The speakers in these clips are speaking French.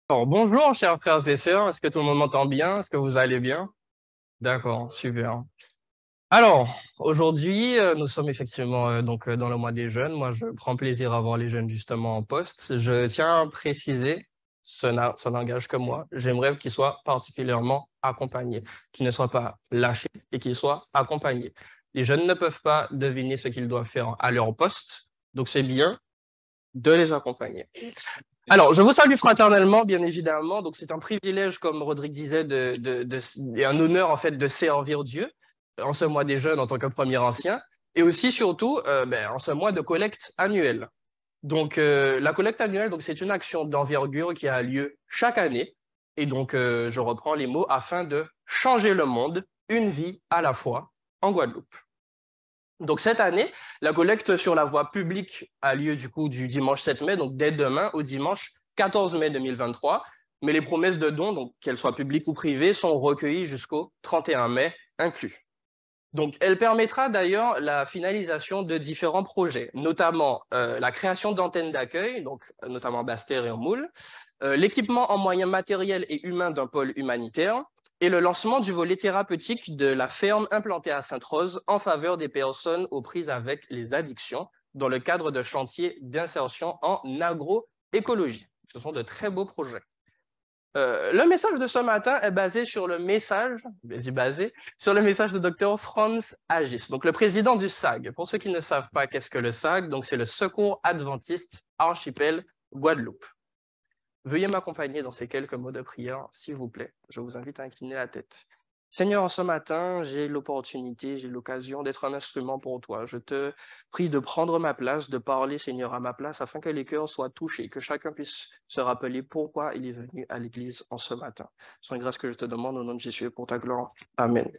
Alors, bonjour, chers frères et sœurs. Est-ce que tout le monde m'entend bien? Est-ce que vous allez bien? D'accord, super. Alors, aujourd'hui, nous sommes effectivement dans le mois des jeunes. Moi, je prends plaisir à voir les jeunes justement en poste. Je tiens à préciser, ça n'engage que moi. J'aimerais qu'ils soient particulièrement accompagnés, qu'ils ne soient pas lâchés et qu'ils soient accompagnés. Les jeunes ne peuvent pas deviner ce qu'ils doivent faire à leur poste, donc c'est bien de les accompagner. Alors, je vous salue fraternellement, bien évidemment. Donc, c'est un privilège, comme Rodrigue disait, et un honneur, en fait, de servir Dieu en ce mois des jeunes en tant que premier ancien, et aussi, surtout, en ce mois de collecte annuelle. Donc, la collecte annuelle, donc, c'est une action d'envergure qui a lieu chaque année. Et donc, je reprends les mots afin de changer le monde, une vie à la fois, en Guadeloupe. Donc cette année, la collecte sur la voie publique a lieu du coup du dimanche 7 mai, donc dès demain au dimanche 14 mai 2023. Mais les promesses de dons, donc qu'elles soient publiques ou privées, sont recueillies jusqu'au 31 mai inclus. Donc elle permettra d'ailleurs la finalisation de différents projets, notamment la création d'antennes d'accueil, donc notamment Basse-Terre et en Moule, l'équipement en moyens matériels et humains d'un pôle humanitaire, et le lancement du volet thérapeutique de la ferme implantée à Sainte-Rose en faveur des personnes aux prises avec les addictions dans le cadre de chantiers d'insertion en agroécologie. Ce sont de très beaux projets. Le message de ce matin est basé sur le message, sur le message de Dr. Franz Agis, donc le président du SAG. Pour ceux qui ne savent pas qu'est-ce que le SAG, donc c'est le Secours Adventiste Archipel Guadeloupe. Veuillez m'accompagner dans ces quelques mots de prière, s'il vous plaît. Je vous invite à incliner la tête. Seigneur, ce matin, j'ai l'opportunité, j'ai l'occasion d'être un instrument pour toi. Je te prie de prendre ma place, de parler, Seigneur, à ma place, afin que les cœurs soient touchés, que chacun puisse se rappeler pourquoi il est venu à l'Église en ce matin. C'est une grâce que je te demande au nom de Jésus et pour ta gloire. Amen.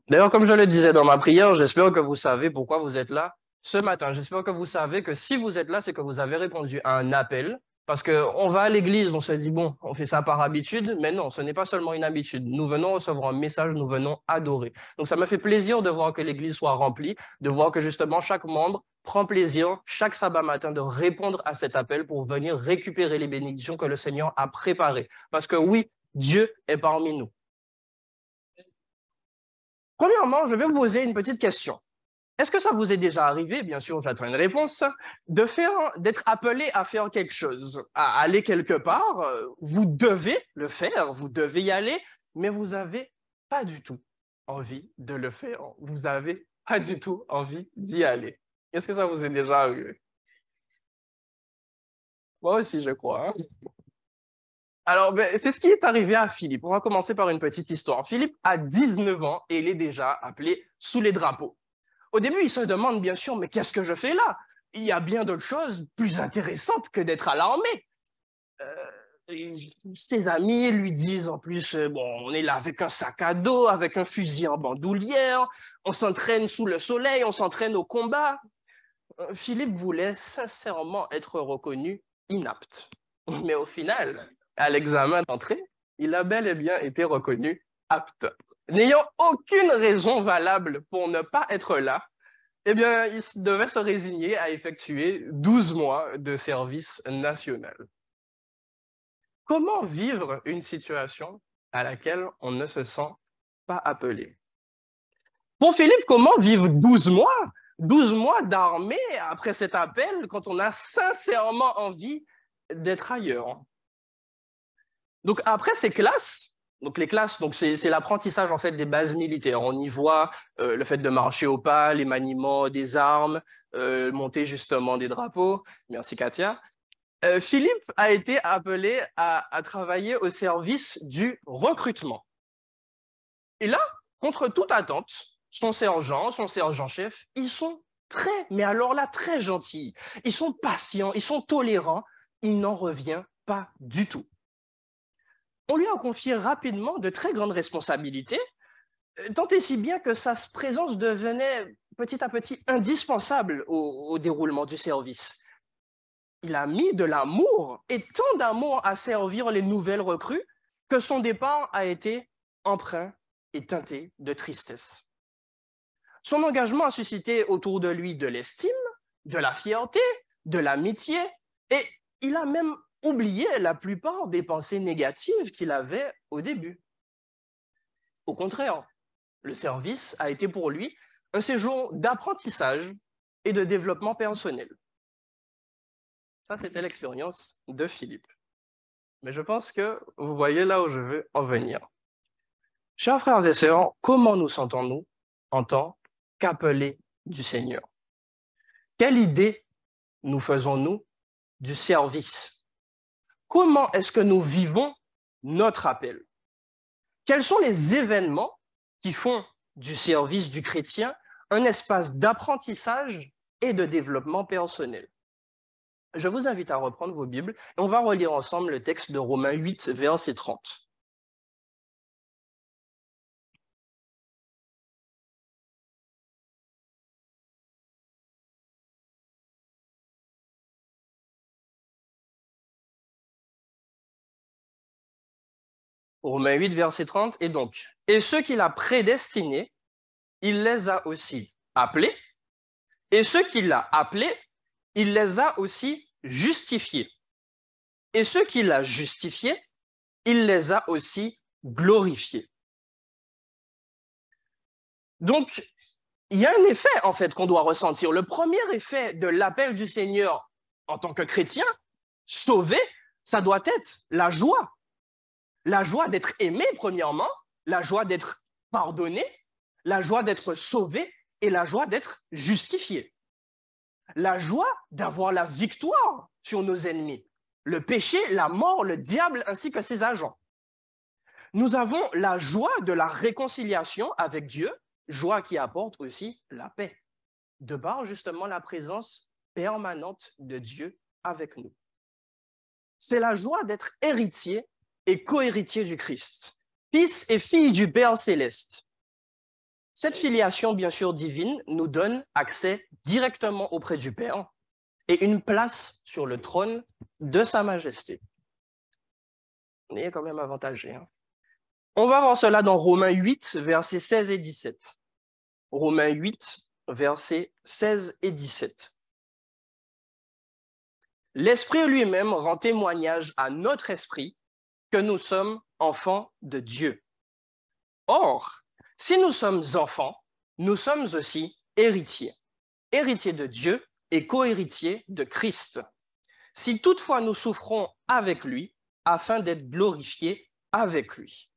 D'ailleurs, comme je le disais dans ma prière, j'espère que vous savez pourquoi vous êtes là ce matin. J'espère que vous savez que si vous êtes là, c'est que vous avez répondu à un appel. Parce qu'on va à l'église, on se dit, bon, on fait ça par habitude, mais non, ce n'est pas seulement une habitude. Nous venons recevoir un message, nous venons adorer. Donc ça me fait plaisir de voir que l'église soit remplie, de voir que justement chaque membre prend plaisir chaque sabbat matin de répondre à cet appel pour venir récupérer les bénédictions que le Seigneur a préparées. Parce que oui, Dieu est parmi nous. Premièrement, je vais vous poser une petite question. Est-ce que ça vous est déjà arrivé, bien sûr, j'attends une réponse, d'être appelé à faire quelque chose, à aller quelque part, vous devez le faire, vous devez y aller, mais vous n'avez pas du tout envie de le faire, vous n'avez pas du tout envie d'y aller. Est-ce que ça vous est déjà arrivé? Moi aussi, je crois. Hein. Alors, c'est ce qui est arrivé à Philippe. On va commencer par une petite histoire. Philippe a 19 ans et il est déjà appelé sous les drapeaux. Au début, il se demande bien sûr, mais qu'est-ce que je fais là? Il y a bien d'autres choses plus intéressantes que d'être à l'armée. Et ses amis lui disent en plus, bon, on est là avec un sac à dos, avec un fusil en bandoulière, on s'entraîne sous le soleil, on s'entraîne au combat. Philippe voulait sincèrement être reconnu inapte. Mais au final, à l'examen d'entrée, il a bel et bien été reconnu apte. N'ayant aucune raison valable pour ne pas être là, eh bien, il devait se résigner à effectuer 12 mois de service national. Comment vivre une situation à laquelle on ne se sent pas appelé? Pour Philippe, comment vivre 12 mois? 12 mois d'armée après cet appel quand on a sincèrement envie d'être ailleurs. Donc après ces classes, donc les classes, donc c'est l'apprentissage en fait des bases militaires. On y voit le fait de marcher au pas, les maniements des armes, monter justement des drapeaux. Merci Katia. Philippe a été appelé à travailler au service du recrutement. Et là, contre toute attente, son sergent-chef, ils sont très, mais alors là, très gentils. Ils sont patients, ils sont tolérants. Il n'en revient pas du tout. On lui a confié rapidement de très grandes responsabilités, tant et si bien que sa présence devenait petit à petit indispensable au déroulement du service. Il a mis de l'amour et tant d'amour à servir les nouvelles recrues que son départ a été empreint et teinté de tristesse. Son engagement a suscité autour de lui de l'estime, de la fierté, de l'amitié et il a même oublié la plupart des pensées négatives qu'il avait au début. Au contraire, le service a été pour lui un séjour d'apprentissage et de développement personnel. Ça, c'était l'expérience de Philippe. Mais je pense que vous voyez là où je veux en venir. Chers frères et sœurs, comment nous sentons-nous en tant qu'appelés du Seigneur? Quelle idée nous faisons-nous du service? Comment est-ce que nous vivons notre appel? Quels sont les événements qui font du service du chrétien un espace d'apprentissage et de développement personnel? Je vous invite à reprendre vos Bibles et on va relire ensemble le texte de Romains 8, verset 30. Romains 8, verset 30, et donc, et ceux qu'il a prédestinés, il les a aussi appelés, et ceux qu'il a appelés, il les a aussi justifiés. Et ceux qu'il a justifiés, il les a aussi glorifiés. Donc, il y a un effet, en fait, qu'on doit ressentir. Le premier effet de l'appel du Seigneur en tant que chrétien, sauvé, ça doit être la joie. La joie d'être aimé, premièrement, la joie d'être pardonné, la joie d'être sauvé et la joie d'être justifié. La joie d'avoir la victoire sur nos ennemis, le péché, la mort, le diable ainsi que ses agents. Nous avons la joie de la réconciliation avec Dieu, joie qui apporte aussi la paix, de par justement la présence permanente de Dieu avec nous. C'est la joie d'être héritier et co-héritier du Christ, fils et fille du Père céleste. Cette filiation, bien sûr divine, nous donne accès directement auprès du Père et une place sur le trône de Sa Majesté. On est quand même avantagé. On va voir cela dans Romains 8, versets 16 et 17. Romains 8, versets 16 et 17. L'Esprit lui-même rend témoignage à notre esprit que nous sommes enfants de Dieu. Or, si nous sommes enfants, nous sommes aussi héritiers, héritiers de Dieu et co-héritiers de Christ. Si toutefois nous souffrons avec lui, afin d'être glorifiés avec lui.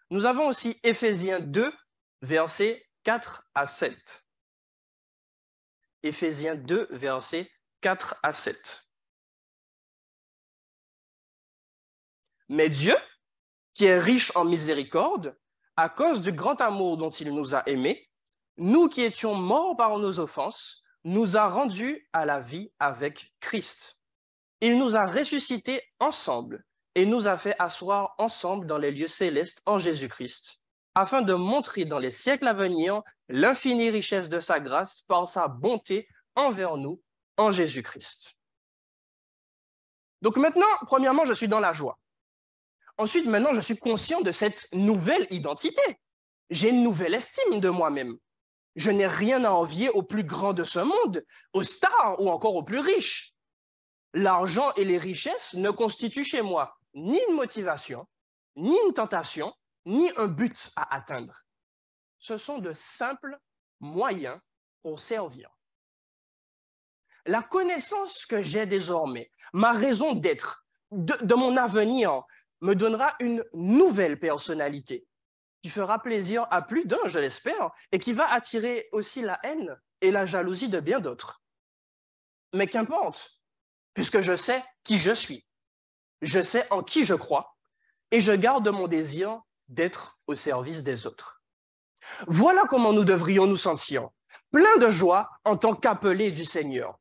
Nous avons aussi Éphésiens 2, versets 4 à 7. Éphésiens 2, versets 4 à 7. Mais Dieu, qui est riche en miséricorde, à cause du grand amour dont il nous a aimés, nous qui étions morts par nos offenses, nous a rendus à la vie avec Christ. Il nous a ressuscités ensemble et nous a fait asseoir ensemble dans les lieux célestes en Jésus-Christ, afin de montrer dans les siècles à venir l'infinie richesse de sa grâce par sa bonté envers nous en Jésus-Christ. Donc maintenant, premièrement, je suis dans la joie. Ensuite, maintenant, je suis conscient de cette nouvelle identité. J'ai une nouvelle estime de moi-même. Je n'ai rien à envier aux plus grands de ce monde, aux stars ou encore aux plus riches. L'argent et les richesses ne constituent chez moi ni une motivation, ni une tentation, ni un but à atteindre. Ce sont de simples moyens pour servir. La connaissance que j'ai désormais, ma raison d'être, de mon avenir, me donnera une nouvelle personnalité qui fera plaisir à plus d'un, je l'espère, et qui va attirer aussi la haine et la jalousie de bien d'autres. Mais qu'importe, puisque je sais qui je suis, je sais en qui je crois, et je garde mon désir d'être au service des autres. Voilà comment nous devrions nous sentir, pleins de joie en tant qu'appelés du Seigneur.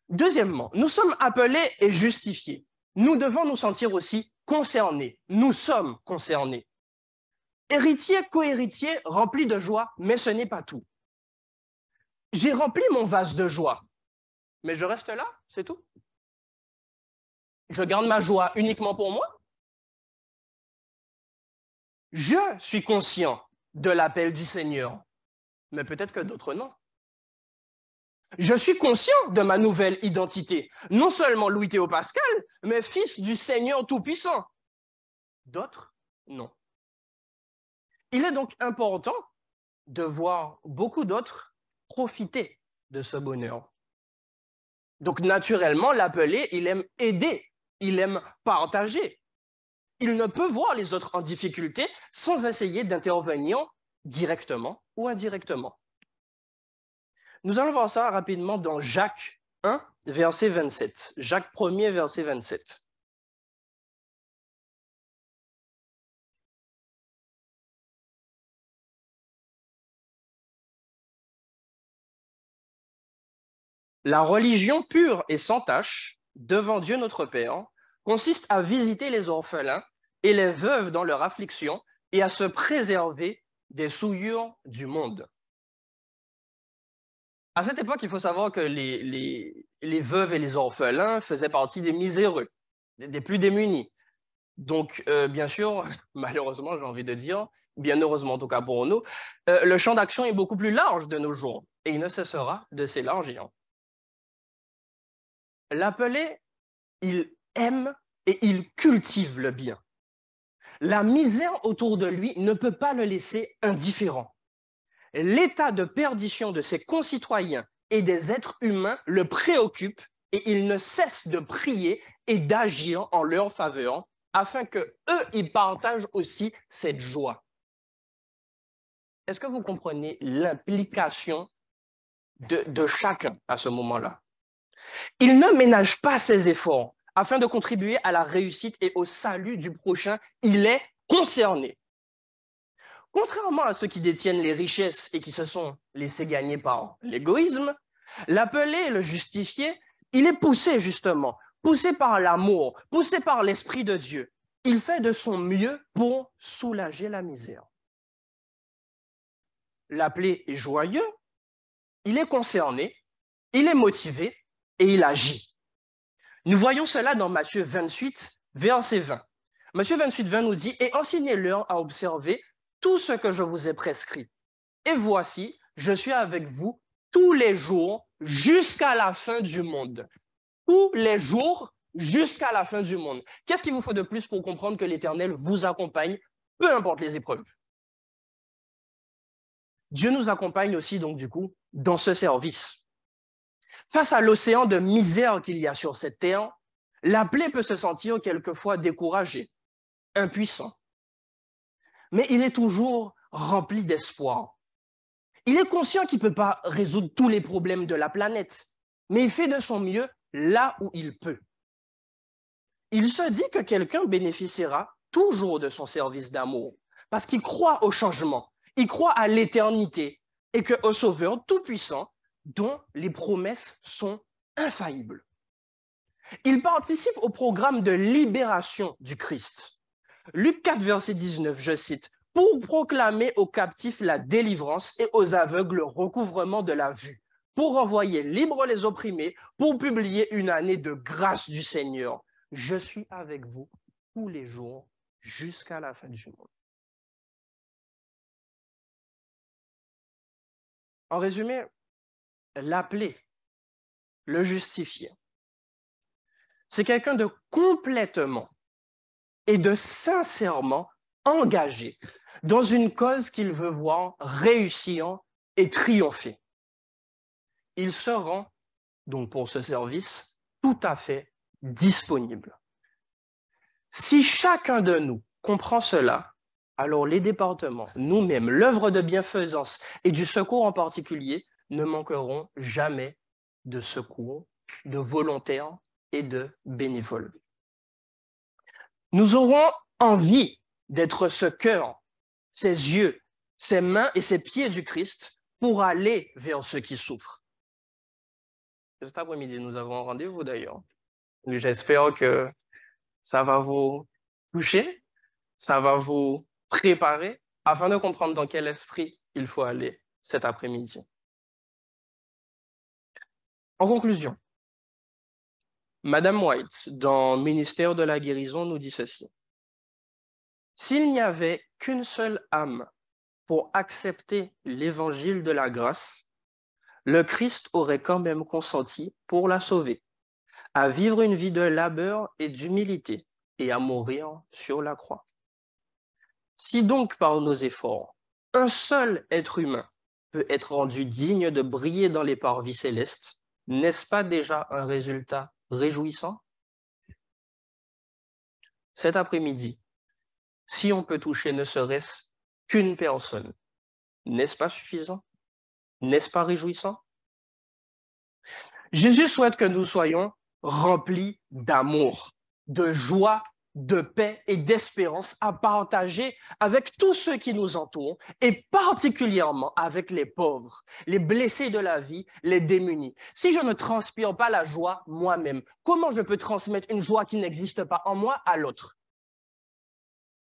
Deuxièmement, nous sommes appelés et justifiés. Nous devons nous sentir aussi concernés. Nous sommes concernés. Héritier, co-héritier, rempli de joie, mais ce n'est pas tout. J'ai rempli mon vase de joie, mais je reste là, c'est tout. Je garde ma joie uniquement pour moi. Je suis conscient de l'appel du Seigneur, mais peut-être que d'autres non. Je suis conscient de ma nouvelle identité, non seulement Louis Théo Pascal, mais fils du Seigneur Tout-Puissant. D'autres, non. Il est donc important de voir beaucoup d'autres profiter de ce bonheur. Donc naturellement, l'appelé, il aime aider, il aime partager. Il ne peut voir les autres en difficulté sans essayer d'intervenir directement ou indirectement. Nous allons voir ça rapidement dans Jacques 1, verset 27. Jacques 1er, verset 27. La religion pure et sans tache, devant Dieu notre Père, consiste à visiter les orphelins et les veuves dans leur affliction et à se préserver des souillures du monde. À cette époque, il faut savoir que les veuves et les orphelins faisaient partie des miséreux, des plus démunis. Donc, bien sûr, malheureusement, j'ai envie de dire, bien heureusement en tout cas pour nous, le champ d'action est beaucoup plus large de nos jours et il ne cessera de s'élargir. L'appelé, il aime et il cultive le bien. La misère autour de lui ne peut pas le laisser indifférent. L'état de perdition de ses concitoyens et des êtres humains le préoccupe et il ne cesse de prier et d'agir en leur faveur afin que eux y partagent aussi cette joie. Est-ce que vous comprenez l'implication de chacun à ce moment-là? Il ne ménage pas ses efforts afin de contribuer à la réussite et au salut du prochain. Il est concerné. Contrairement à ceux qui détiennent les richesses et qui se sont laissés gagner par l'égoïsme, l'appelé, le justifié, il est poussé justement, poussé par l'amour, poussé par l'Esprit de Dieu. Il fait de son mieux pour soulager la misère. L'appelé est joyeux, il est concerné, il est motivé et il agit. Nous voyons cela dans Matthieu 28, verset 20. Matthieu 28, 20 nous dit « Et enseignez-leur à observer tout ce que je vous ai prescrit. Et voici, je suis avec vous tous les jours jusqu'à la fin du monde. » Tous les jours jusqu'à la fin du monde. Qu'est-ce qu'il vous faut de plus pour comprendre que l'Éternel vous accompagne, peu importe les épreuves? Dieu nous accompagne aussi, donc, du coup, dans ce service. Face à l'océan de misère qu'il y a sur cette terre, l'appelé peut se sentir quelquefois découragé, impuissant. Mais il est toujours rempli d'espoir. Il est conscient qu'il ne peut pas résoudre tous les problèmes de la planète, mais il fait de son mieux là où il peut. Il se dit que quelqu'un bénéficiera toujours de son service d'amour, parce qu'il croit au changement, il croit à l'éternité, et qu'au Sauveur tout-puissant, dont les promesses sont infaillibles. Il participe au programme de libération du Christ. Luc 4, verset 19, je cite, « Pour proclamer aux captifs la délivrance et aux aveugles le recouvrement de la vue, pour renvoyer libres les opprimés, pour publier une année de grâce du Seigneur. Je suis avec vous tous les jours jusqu'à la fin du monde. » En résumé, l'appelé, le justifié, c'est quelqu'un de complètement et de sincèrement engagé dans une cause qu'il veut voir réussir et triompher. Il se rend, donc pour ce service, tout à fait disponible. Si chacun de nous comprend cela, alors les départements, nous-mêmes, l'œuvre de bienfaisance et du secours en particulier, ne manqueront jamais de secours, de volontaires et de bénévoles. Nous aurons envie d'être ce cœur, ces yeux, ces mains et ces pieds du Christ pour aller vers ceux qui souffrent. Cet après-midi, nous avons un rendez-vous d'ailleurs. J'espère que ça va vous toucher, ça va vous préparer afin de comprendre dans quel esprit il faut aller cet après-midi. En conclusion, Madame White, dans Ministère de la guérison, nous dit ceci. S'il n'y avait qu'une seule âme pour accepter l'évangile de la grâce, le Christ aurait quand même consenti pour la sauver, à vivre une vie de labeur et d'humilité et à mourir sur la croix. Si donc par nos efforts, un seul être humain peut être rendu digne de briller dans les parvis célestes, n'est-ce pas déjà un résultat réjouissant? Cet après-midi, si on peut toucher ne serait-ce qu'une personne, n'est-ce pas suffisant? N'est-ce pas réjouissant? Jésus souhaite que nous soyons remplis d'amour, de joie, de paix et d'espérance à partager avec tous ceux qui nous entourent et particulièrement avec les pauvres, les blessés de la vie, les démunis. Si je ne transpire pas la joie moi-même, comment je peux transmettre une joie qui n'existe pas en moi à l'autre?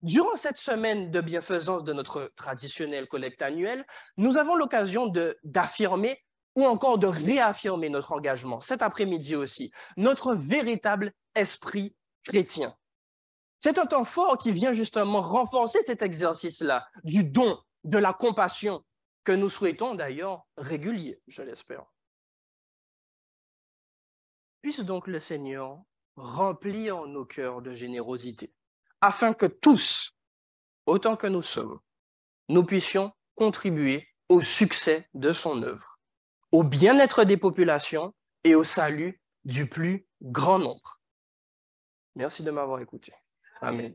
Durant cette semaine de bienfaisance de notre traditionnelle collecte annuelle, nous avons l'occasion d'affirmer ou encore de réaffirmer notre engagement, cet après-midi aussi, notre véritable esprit chrétien. C'est un temps fort qui vient justement renforcer cet exercice-là, du don, de la compassion, que nous souhaitons d'ailleurs régulier, je l'espère. Puisse donc le Seigneur remplir nos cœurs de générosité, afin que tous, autant que nous sommes, nous puissions contribuer au succès de son œuvre, au bien-être des populations et au salut du plus grand nombre. Merci de m'avoir écouté. Amen.